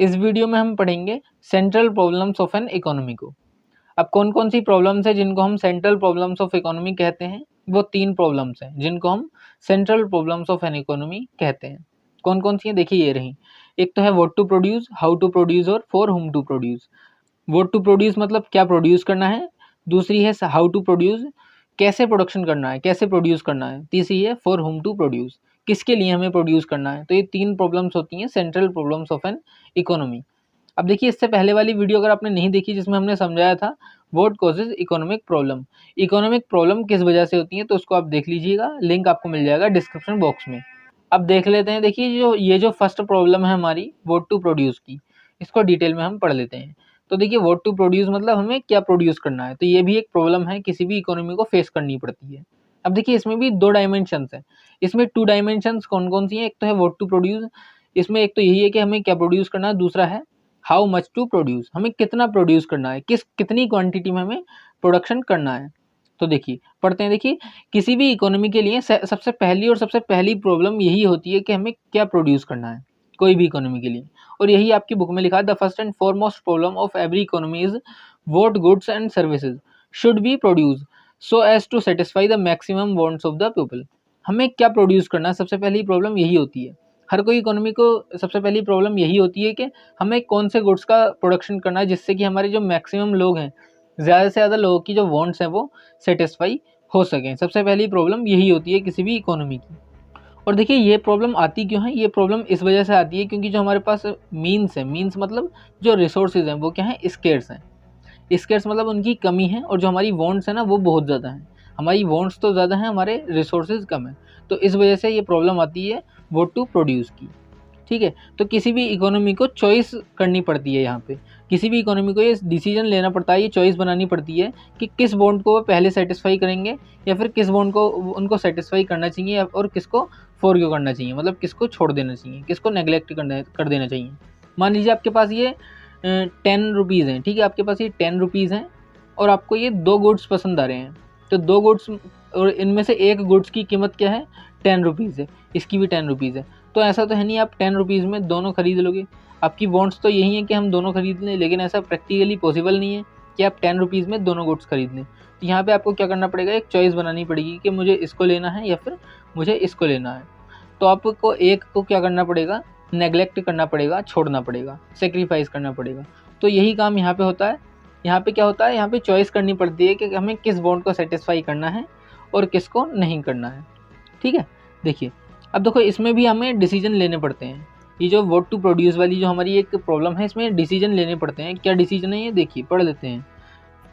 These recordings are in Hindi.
इस वीडियो में हम पढ़ेंगे central problems of an economy को। अब कौन कौन सी प्रॉब्लम्स है जिनको हम सेंट्रल प्रॉब्लम्स ऑफ इकोनॉमी कहते हैं? वो 3 प्रॉब्लम्स हैं जिनको हम central problems of an economy कहते हैं। कौन कौन सी हैं? देखिए ये रही। एक तो है what to produce, how to produce और for whom to produce. What to produce मतलब क्या प्रोड्यूस करना है। दूसरी है हाउ टू प्रोड्यूस, कैसे प्रोडक्शन करना है, कैसे प्रोड्यूस करना है। तीसरी है फॉर हुम टू प्रोड्यूस, किसके लिए हमें प्रोड्यूस करना है। तो ये 3 प्रॉब्लम्स होती हैं central problems of an economy. अब देखिए इससे पहले वाली वीडियो अगर आपने नहीं देखी जिसमें हमने समझाया था what causes economic problem, economic problem किस वजह से होती है, तो उसको आप देख लीजिएगा, लिंक आपको मिल जाएगा डिस्क्रिप्शन बॉक्स में। अब देख लेते हैं। देखिए ये जो फर्स्ट प्रॉब्लम है हमारी व्हाट टू प्रोड्यूस की, इसको डिटेल में हम पढ़ लेते हैं। तो देखिए व्हाट टू प्रोड्यूस मतलब हमें क्या प्रोड्यूस करना है। तो ये भी एक प्रॉब्लम है, किसी भी इकोनॉमी को फेस करनी पड़ती है। अब देखिए इसमें भी 2 डायमेंशंस हैं। इसमें 2 डायमेंशंस कौन कौन सी हैं? एक तो है व्हाट टू प्रोड्यूस, इसमें एक तो यही है कि हमें क्या प्रोड्यूस करना है। दूसरा है हाउ मच टू प्रोड्यूस, हमें कितना प्रोड्यूस करना है, कितनी क्वांटिटी में हमें प्रोडक्शन करना है। तो देखिए पढ़ते हैं। देखिए किसी भी इकोनॉमी के लिए सबसे पहली प्रॉब्लम यही होती है कि हमें क्या प्रोड्यूस करना है, कोई भी इकोनॉमी के लिए। और यही आपकी बुक में लिखा है, the first and foremost problem of every economy is what goods and services should be produce so as to satisfy the maximum wants of the people. हमें क्या प्रोड्यूस करना है, सबसे पहली प्रॉब्लम यही होती है। हर कोई इकोनॉमी को सबसे पहली प्रॉब्लम यही होती है कि हमें कौन से गुड्स का प्रोडक्शन करना है जिससे कि हमारे जो मैक्सिमम लोग हैं, ज़्यादा से ज़्यादा लोगों की जो वांट्स हैं वो सेटिस्फाई हो सकें। सबसे पहली प्रॉब्लम यही होती है किसी भी इकोनॉमी की। और देखिए ये प्रॉब्लम आती क्यों है? ये प्रॉब्लम इस वजह से आती है क्योंकि जो हमारे पास मीन्स है, मीन्स मतलब जो रिसोर्सेज हैं वो क्या है, स्केर्स हैं। स्केर्स मतलब उनकी कमी है, और जो हमारी वांट्स है ना वो बहुत ज़्यादा हैं। हमारी वांट्स तो ज़्यादा हैं, हमारे रिसोर्सेज कम है। तो इस वजह से ये प्रॉब्लम आती है व्हाट टू प्रोड्यूस की। ठीक है, तो किसी भी इकोनॉमी को चॉइस करनी पड़ती है। यहाँ पे किसी भी इकोनॉमी को ये डिसीजन लेना पड़ता है, ये चॉइस बनानी पड़ती है कि किस बॉन्ड को वो पहले सेटिस्फाई करेंगे या फिर किस बॉन्ड को उनको सेटिस्फाई करना चाहिए और किसको फॉरगो करना चाहिए, मतलब किसको छोड़ देना चाहिए, किसको नेग्लेक्ट कर देना चाहिए। मान लीजिए आपके पास ये 10 रुपीज़ हैं। ठीक है, आपके पास ये 10 रुपीज़ हैं और आपको ये 2 गुड्स पसंद आ रहे हैं। तो 2 गुड्स और इनमें से एक गुड्स की कीमत क्या है, 10 रुपीज़ है, इसकी भी 10 रुपीज़ है। तो ऐसा तो है नहीं आप 10 रुपीज़ में दोनों खरीद लोगे। आपकी वांट्स तो यही है कि हम दोनों खरीद लें, लेकिन ऐसा प्रैक्टिकली पॉसिबल नहीं है कि आप 10 रुपीज़ में दोनों गुड्स खरीद लें। तो यहाँ पे आपको क्या करना पड़ेगा, एक चॉइस बनानी पड़ेगी कि मुझे इसको लेना है या फिर मुझे इसको लेना है। तो आपको एक को क्या करना पड़ेगा, नेग्लेक्ट करना पड़ेगा, छोड़ना पड़ेगा, सेक्रीफाइस करना पड़ेगा। तो यही काम यहाँ पे होता है। यहाँ पे क्या होता है, यहाँ पे चॉइस करनी पड़ती है कि हमें किस बॉन्ड को सेटिस्फाई करना है और किसको नहीं करना है। ठीक है, देखिए अब देखो इसमें भी हमें डिसीजन लेने पड़ते हैं। ये जो व्हाट टू प्रोड्यूस वाली जो हमारी एक प्रॉब्लम है, इसमें डिसीजन लेने पड़ते हैं। क्या डिसीजन है ये देखिए, पढ़ लेते हैं।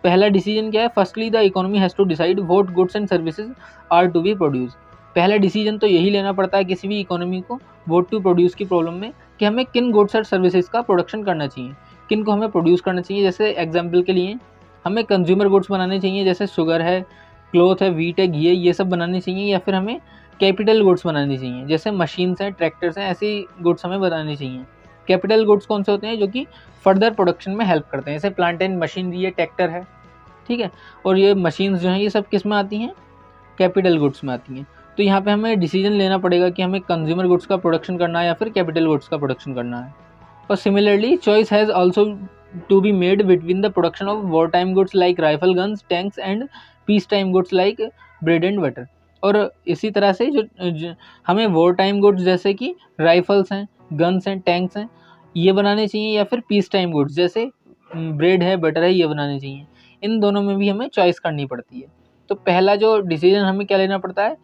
पहला डिसीजन क्या है, firstly the economy has to decide what goods and services are to be produce. पहला डिसीजन तो यही लेना पड़ता है किसी भी इकोनॉमी को व्हाट टू प्रोड्यूस की प्रॉब्लम में कि हमें किन गुड्स और सर्विसेज का प्रोडक्शन करना चाहिए, किन को हमें प्रोड्यूस करना चाहिए। जैसे एग्जाम्पल के लिए हमें कंज्यूमर गुड्स बनाने चाहिए, जैसे शुगर है, क्लोथ है, वीट है, घी है, ये सब बनाने चाहिए। या फिर हमें कैपिटल गुड्स बनानी चाहिए, जैसे मशीन्स हैं, ट्रैक्टर्स हैं, ऐसी गुड्स हमें बनानी चाहिए। कैपिटल गुड्स कौन से होते हैं, जो कि फर्दर प्रोडक्शन में हेल्प करते हैं, जैसे प्लांट एंड मशीनरी है, ट्रैक्टर है। ठीक है, और ये मशीन्स जो हैं ये सब किस में आती हैं, कैपिटल गुड्स में आती हैं। तो यहाँ पे हमें डिसीजन लेना पड़ेगा कि हमें कंज्यूमर गुड्स का प्रोडक्शन करना है या फिर कैपिटल गुड्स का प्रोडक्शन करना है। और similarly choice has also to be made between the production of war time goods like rifle guns, tanks and peace time goods like bread and butter. और इसी तरह से जो हमें वॉर टाइम गुड्स जैसे कि राइफल्स हैं, गन्स हैं, टैंक्स हैं, ये बनाने चाहिए, या फिर पीस टाइम गुड्स जैसे ब्रेड है, बटर है, ये बनाने चाहिए। इन दोनों में भी हमें चॉइस करनी पड़ती है। तो पहला जो डिसीजन हमें क्या लेना पड़ता है,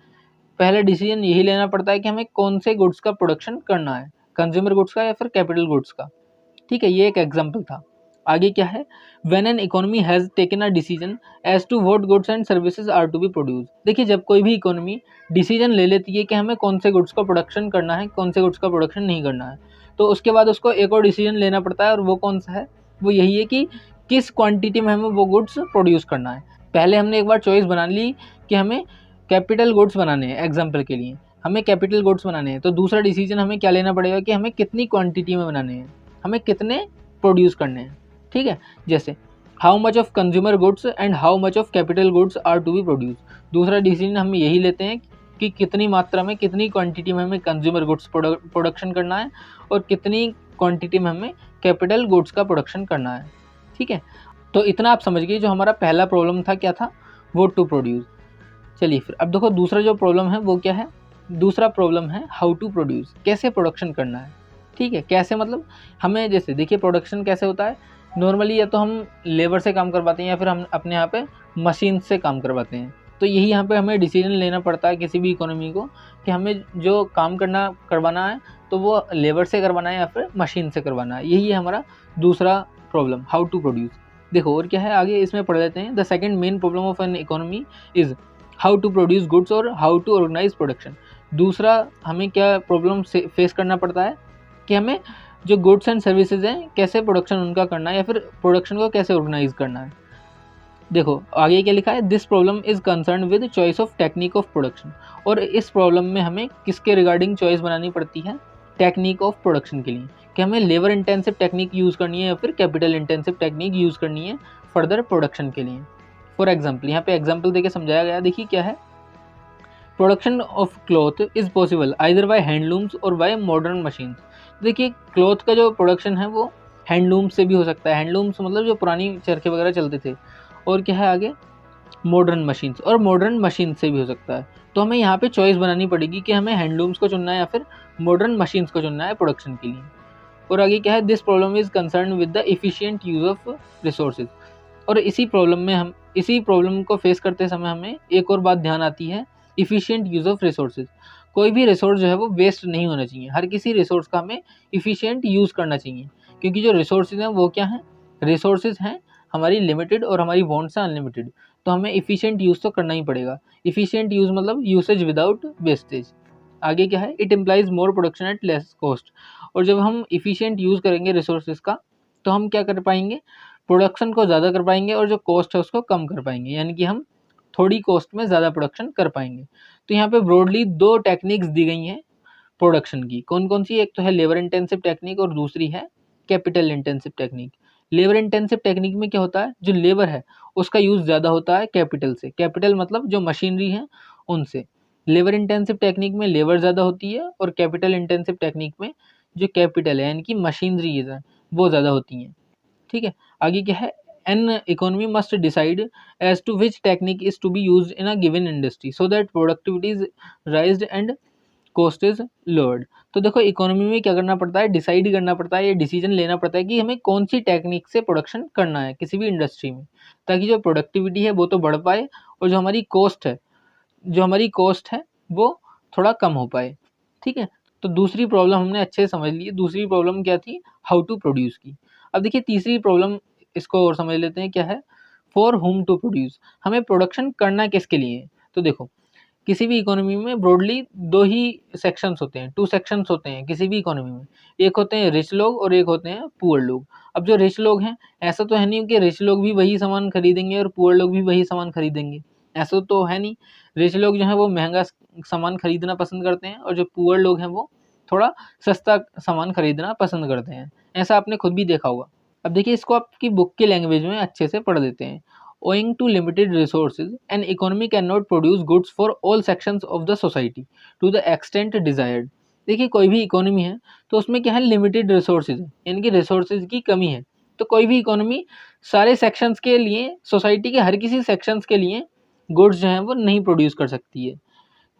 पहला डिसीजन यही लेना पड़ता है कि हमें कौन से गुड्स का प्रोडक्शन करना है, कंज्यूमर गुड्स का या फिर कैपिटल गुड्स का। ठीक है, ये एक एग्जांपल था। आगे क्या है, when an economy has taken a decision as to what goods and services are to be produce. देखिए जब कोई भी इकोनॉमी डिसीजन ले लेती है कि हमें कौन से गुड्स का प्रोडक्शन करना है, कौन से गुड्स का प्रोडक्शन नहीं करना है, तो उसके बाद उसको एक और डिसीजन लेना पड़ता है। और वो कौन सा है, वो यही है कि किस क्वांटिटी में हमें वो गुड्स प्रोड्यूस करना है। पहले हमने एक बार चॉइस बना ली कि हमें कैपिटल गुड्स बनाने हैं, एग्जाम्पल के लिए हमें कैपिटल गुड्स बनाने हैं। तो दूसरा डिसीजन हमें क्या लेना पड़ेगा कि हमें कितनी क्वांटिटी में बनाने हैं, हमें कितने प्रोड्यूस करने हैं। ठीक है, जैसे how much of consumer goods and how much of capital goods are to be produce. दूसरा डिसीजन हम यही लेते हैं कि कितनी मात्रा में, कितनी क्वांटिटी में हमें कंज्यूमर गुड्स प्रोडक्शन करना है और कितनी क्वांटिटी में हमें कैपिटल गुड्स का प्रोडक्शन करना है। ठीक है, तो इतना आप समझ गए। जो हमारा पहला प्रॉब्लम था क्या था, वो टू प्रोड्यूस। चलिए फिर अब देखो दूसरा जो प्रॉब्लम है वो क्या है, दूसरा प्रॉब्लम है हाउ टू प्रोड्यूस, कैसे प्रोडक्शन करना है। ठीक है, कैसे मतलब हमें, जैसे देखिए प्रोडक्शन कैसे होता है, नॉर्मली या तो हम लेबर से काम करवाते हैं या फिर हम अपने यहाँ पे मशीन से काम करवाते हैं। तो यही यहाँ पे हमें डिसीजन लेना पड़ता है किसी भी इकोनॉमी को कि हमें जो काम करवाना है तो वो लेबर से करवाना है या फिर मशीन से करवाना है। यही है हमारा दूसरा प्रॉब्लम, हाउ टू प्रोड्यूस। देखो और क्या है आगे इसमें पढ़ लेते हैं। The second main problem of an economy is how to produce goods और हाउ टू ऑर्गेनाइज प्रोडक्शन। दूसरा हमें क्या प्रॉब्लम फेस करना पड़ता है कि हमें जो गुड्स एंड सर्विसेज हैं कैसे प्रोडक्शन उनका करना है या फिर प्रोडक्शन को कैसे ऑर्गेनाइज करना है। देखो आगे क्या लिखा है, this problem is concern with choice of technique of production. और इस प्रॉब्लम में हमें किसके रिगार्डिंग चॉइस बनानी पड़ती है, टेक्निक ऑफ प्रोडक्शन के लिए, कि हमें लेबर इंटेंसिव टेक्निक यूज़ करनी है या फिर कैपिटल इंटेंसिव टेक्निक यूज़ करनी है फर्दर प्रोडक्शन के लिए। फॉर एग्जाम्पल, यहाँ पे एग्जाम्पल देके समझाया गया, देखिए क्या है, production of cloth is possible either bye handlooms और बाय मॉडर्न मशीन्स। देखिए क्लॉथ का जो प्रोडक्शन है वो हैंडलूम से भी हो सकता है, हैंडलूम्स मतलब जो पुरानी चरखे वगैरह चलते थे, और क्या है आगे मॉडर्न मशीन्स, और मॉडर्न मशीन से भी हो सकता है। तो हमें यहाँ पे चॉइस बनानी पड़ेगी कि हमें हैंडलूम्स को चुनना है या फिर मॉडर्न मशीन्स को चुनना है प्रोडक्शन के लिए। और आगे क्या है, this problem is concern with the efficient use of resources. और इसी प्रॉब्लम को फेस करते समय हमें एक और बात ध्यान आती है, इफिशिएंट यूज ऑफ रिसोर्सेज। कोई भी रिसोर्स जो है वो वेस्ट नहीं होना चाहिए, हर किसी रिसोर्स का हमें इफिशिएंट यूज करना चाहिए, क्योंकि जो रिसोर्सेज हैं वो क्या हैं, रिसोर्सेज हैं हमारी लिमिटेड और हमारी वांट्स हैं अनलिमिटेड। तो हमें इफिशिएंट यूज तो करना ही पड़ेगा। इफिशिएंट यूज मतलब यूसेज विदाउट वेस्टेज। आगे क्या है, it implies more production at less cost. और जब हम इफिशिएंट यूज करेंगे रिसोर्सेज का तो हम क्या कर पाएंगे, प्रोडक्शन को ज़्यादा कर पाएंगे और जो कॉस्ट है उसको कम कर पाएंगे, यानी कि हम थोड़ी कॉस्ट में ज़्यादा प्रोडक्शन कर पाएंगे। तो यहाँ पे ब्रॉडली दो टेक्निक्स दी गई हैं प्रोडक्शन की, कौन कौन सी, एक तो है लेबर इंटेंसिव टेक्निक और दूसरी है capital intensive technique. Labour intensive technique में क्या होता है, जो लेबर है उसका यूज़ ज़्यादा होता है कैपिटल से, कैपिटल मतलब जो मशीनरी है उनसे। लेबर इंटेंसिव टेक्निक में लेबर ज़्यादा होती है और कैपिटल इंटेंसिव टेक्निक में जो कैपिटल है यानी कि मशीनरीज है वो ज़्यादा होती हैं। ठीक है, आगे क्या है, an economy must decide as to which technique is to be use in a given industry so that productivity is raised and cost is lowered. तो देखो इकोनॉमी में क्या करना पड़ता है, डिसाइड करना पड़ता है, ये डिसीजन लेना पड़ता है कि हमें कौन सी टेक्निक से प्रोडक्शन करना है किसी भी इंडस्ट्री में, ताकि जो प्रोडक्टिविटी है वो तो बढ़ पाए और जो हमारी कॉस्ट है वो थोड़ा कम हो पाए। ठीक है, तो दूसरी प्रॉब्लम हमने अच्छे से समझ ली। दूसरी प्रॉब्लम क्या थी, हाउ टू प्रोड्यूस की। अब देखिए तीसरी प्रॉब्लम, इसको और समझ लेते हैं क्या है, फॉर हुम टू प्रोड्यूस, हमें प्रोडक्शन करना किसके लिए है। तो देखो किसी भी इकोनॉमी में ब्रॉडली दो ही सेक्शंस होते हैं, टू सेक्शंस होते हैं किसी भी इकोनॉमी में, एक होते हैं रिच लोग और एक होते हैं पुअर लोग। अब जो रिच लोग हैं, ऐसा तो है नहीं कि रिच लोग भी वही सामान खरीदेंगे और पुअर लोग भी वही सामान खरीदेंगे, ऐसा तो है नहीं। रिच लोग जो है वो महंगा सामान खरीदना पसंद करते हैं और जो पुअर लोग हैं वो थोड़ा सस्ता सामान खरीदना पसंद करते हैं, ऐसा आपने खुद भी देखा होगा। अब देखिए इसको आपकी बुक की लैंग्वेज में अच्छे से पढ़ देते हैं। Owing to limited resources, an economy cannot produce goods for all sections of the society to the extent desired। देखिए कोई भी इकोनॉमी है तो उसमें क्या है, लिमिटेड रिसोर्सेज है, यानी कि रिसोर्सेज की कमी है। तो कोई भी इकोनॉमी सारे सेक्शंस के लिए, सोसाइटी के हर किसी सेक्शंस के लिए गुड्स जो हैं वो नहीं प्रोड्यूस कर सकती है।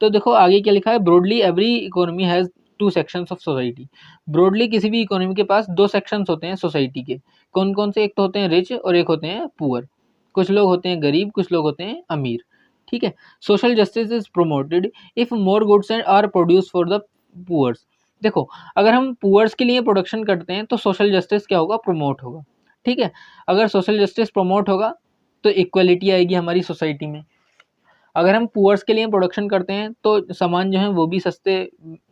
तो देखो आगे क्या लिखा है, broadly every economy has two sections of society. Broadly किसी भी इकोनॉमी के पास दो सेक्शंस होते हैं सोसाइटी के, कौन कौन से, एक तो होते हैं रिच और एक होते हैं पुअर। कुछ लोग होते हैं गरीब, कुछ लोग होते हैं अमीर। ठीक है, social justice is promoted if more goods are produce for the poors. देखो अगर हम पुअर्स के लिए प्रोडक्शन करते हैं तो सोशल जस्टिस क्या होगा, प्रमोट होगा। ठीक है, अगर सोशल जस्टिस प्रमोट होगा तो इक्वलिटी आएगी हमारी सोसाइटी में। अगर हम पुअर्स के लिए प्रोडक्शन करते हैं तो सामान जो है वो भी सस्ते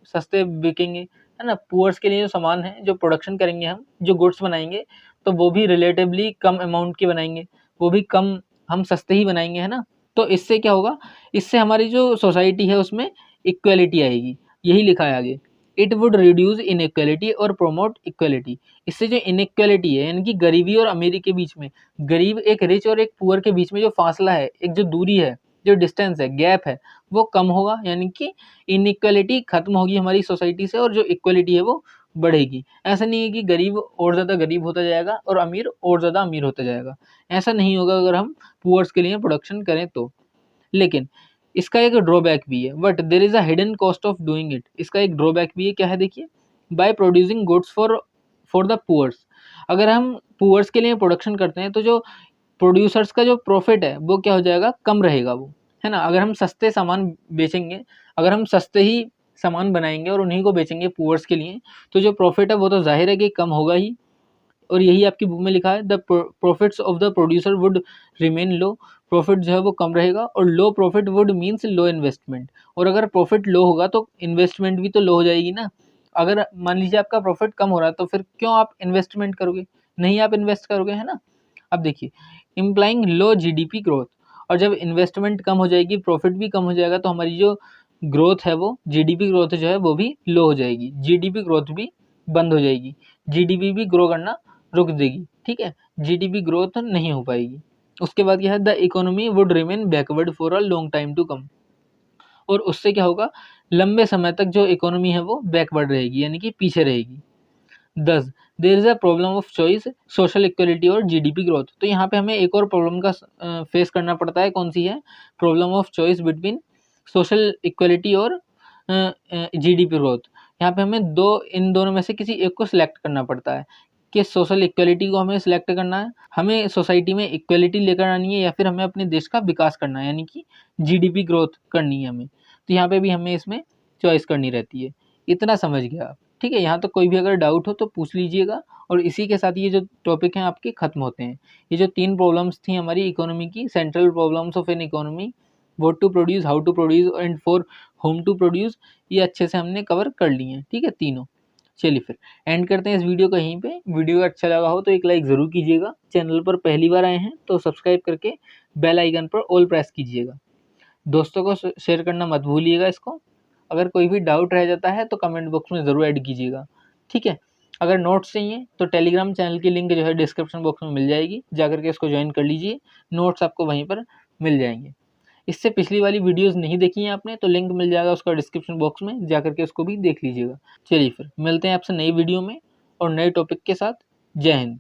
सस्ते बिकेंगे, है ना। पुअर्स के लिए जो सामान है, जो प्रोडक्शन करेंगे, हम जो गुड्स बनाएंगे तो वो भी रिलेटिवली कम अमाउंट के बनाएंगे, वो भी कम, हम सस्ते ही बनाएंगे, है ना। तो इससे क्या होगा, इससे हमारी जो सोसाइटी है उसमें इक्वलिटी आएगी। यही लिखा है आगे, इट वुड रिड्यूस इनइक्वलिटी और प्रोमोट इक्वलिटी। इससे जो इनइक्वलिटी है यानी कि गरीबी और अमीरी के बीच में, गरीब एक रिच और एक पुअर के बीच में जो फासला है, एक जो दूरी है, जो डिस्टेंस है, गैप है, वो कम होगा, यानी कि इनइक्वलिटी खत्म होगी हमारी सोसाइटी से और जो इक्वलिटी है वो बढ़ेगी। ऐसा नहीं है कि गरीब और ज़्यादा गरीब होता जाएगा और अमीर और ज़्यादा अमीर होता जाएगा, ऐसा नहीं होगा अगर हम पुअर्स के लिए प्रोडक्शन करें तो। लेकिन इसका एक ड्रॉबैक भी है, but there is a hidden cost of doing it. इसका एक ड्रॉबैक भी है, क्या है देखिए, by producing goods for the poors. अगर हम पुअर्स के लिए प्रोडक्शन करते हैं तो जो प्रोड्यूसर्स का जो प्रॉफिट है वो क्या हो जाएगा, कम रहेगा वो, है ना। अगर हम सस्ते सामान बेचेंगे, अगर हम सस्ते ही सामान बनाएंगे और उन्हीं को बेचेंगे पुअर्स के लिए, तो जो प्रॉफिट है वो तो जाहिर है कि कम होगा ही। और यही आपकी बुक में लिखा है, the profits of the producer would remain low. Profit जो है वो कम रहेगा, और low profit would means low investment. और अगर प्रॉफिट लो होगा तो इन्वेस्टमेंट भी तो लो हो जाएगी ना। अगर मान लीजिए आपका प्रॉफिट कम हो रहा है तो फिर क्यों आप इन्वेस्टमेंट करोगे, नहीं आप इन्वेस्ट करोगे, है ना। अब देखिए, इम्प्लाइंग लो जीडीपी ग्रोथ, और जब इन्वेस्टमेंट कम हो जाएगी, प्रॉफिट भी कम हो जाएगा, तो हमारी जो ग्रोथ है वो जीडीपी ग्रोथ जो है वो भी लो हो जाएगी, जीडीपी ग्रोथ भी बंद हो जाएगी, जीडीपी भी ग्रो करना रुक देगी, ठीक है, जीडीपी ग्रोथ नहीं हो पाएगी। उसके बाद क्या है, the economy would remain backward for a long time to come. और उससे क्या होगा, लंबे समय तक जो इकोनॉमी है वो बैकवर्ड रहेगी, यानी कि पीछे रहेगी। 10 there is a problem of choice, social equality और जीडीपी ग्रोथ। तो यहाँ पे हमें एक और प्रॉब्लम का फेस करना पड़ता है, कौन सी है, problem of choice between social equality और जीडीपी ग्रोथ। यहाँ पे हमें इन दोनों में से किसी एक को सिलेक्ट करना पड़ता है, कि सोशल इक्वलिटी को हमें सिलेक्ट करना है, हमें सोसाइटी में इक्वलिटी लेकर आनी है, या फिर हमें अपने देश का विकास करना है, यानी कि जीडीपी ग्रोथ करनी है हमें। तो यहाँ पे भी हमें इसमें चॉइस करनी रहती है। इतना समझ गया आप, ठीक है। यहाँ तक कोई भी अगर डाउट हो तो पूछ लीजिएगा। और इसी के साथ ये जो टॉपिक हैं आपके खत्म होते हैं। ये जो 3 प्रॉब्लम्स थी हमारी इकोनॉमी की, central problems of an economy, what to produce, how to produce and for whom to produce, ये अच्छे से हमने कवर कर लिए हैं, ठीक है, तीनों। चलिए फिर एंड करते हैं इस वीडियो को यहीं पे। वीडियो अच्छा लगा हो तो एक लाइक ज़रूर कीजिएगा। चैनल पर पहली बार आए हैं तो सब्सक्राइब करके बेल आइकन पर ऑल प्रेस कीजिएगा। दोस्तों को शेयर करना मत भूलिएगा इसको। अगर कोई भी डाउट रह जाता है तो कमेंट बॉक्स में ज़रूर ऐड कीजिएगा, ठीक है। अगर नोट्स चाहिए तो टेलीग्राम चैनल की लिंक जो है डिस्क्रिप्शन बॉक्स में मिल जाएगी, जाकर के इसको ज्वाइन कर लीजिए, नोट्स आपको वहीं पर मिल जाएंगे। इससे पिछली वाली वीडियोस नहीं देखी हैं आपने तो लिंक मिल जाएगा उसका डिस्क्रिप्शन बॉक्स में, जाकर के उसको भी देख लीजिएगा। चलिए फिर मिलते हैं आपसे नई वीडियो में और नए टॉपिक के साथ। जय हिंद।